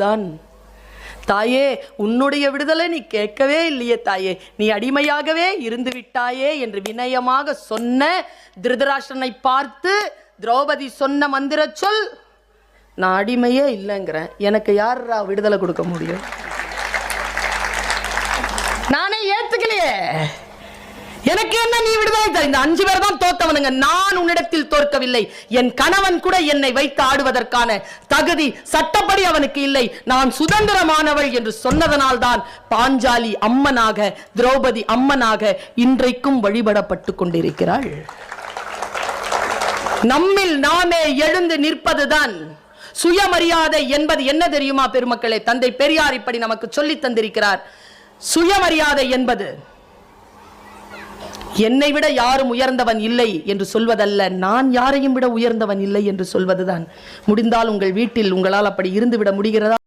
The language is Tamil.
என்பதுதான். தாயே, உன்னுடைய விடுதலை நீ கேட்கவே இல்லையே தாயே, நீ அடிமையாகவே இருந்து விட்டாயே என்று வினயமாக சொன்ன திருதராஷ்டிரனை பார்த்து திரௌபதி சொன்ன மந்திர சொல், நான் அடிமையே இல்லைங்கிறேன், எனக்கு யாரா விடுதலை கொடுக்க முடியும்? நானே ஏத்துக்கலையே, எனக்கு என்ன நீ விடுதலை தர? இந்த 5 பேர் தான் தோத்தவனுங்க, நான் உன்னிடத்தில் தோற்கவில்லை. என் கணவன் கூட என்னை வைத்து ஆடுவதற்கான தகுதி சட்டப்படி அவனுக்கு இல்லை, நான் சுதந்திரமானவள் என்று சொன்னதனால் தான் பாஞ்சாலி அம்மனாக, திரௌபதி அம்மனாக இன்றைக்கும் வழிபடப்பட்டு கொண்டிருக்கிறாள். நம்மில் நாமே எழுந்து நிற்பதுதான் சுயமரியாதை என்பது. என்ன தெரியுமா பெருமக்களே? தந்தை பெரியார் இப்படி நமக்கு சொல்லி தந்திருக்கிறார். சுயமரியாதை என்பது என்னை விட யாரும் உயர்ந்தவன் இல்லை என்று சொல்வதல்ல, நான் யாரையும் விட உயர்ந்தவன் இல்லை என்று சொல்வதுதான். முடிந்தால் உங்கள் வீட்டில் உங்களால் அப்படி இருந்துவிட முடிகிறதா?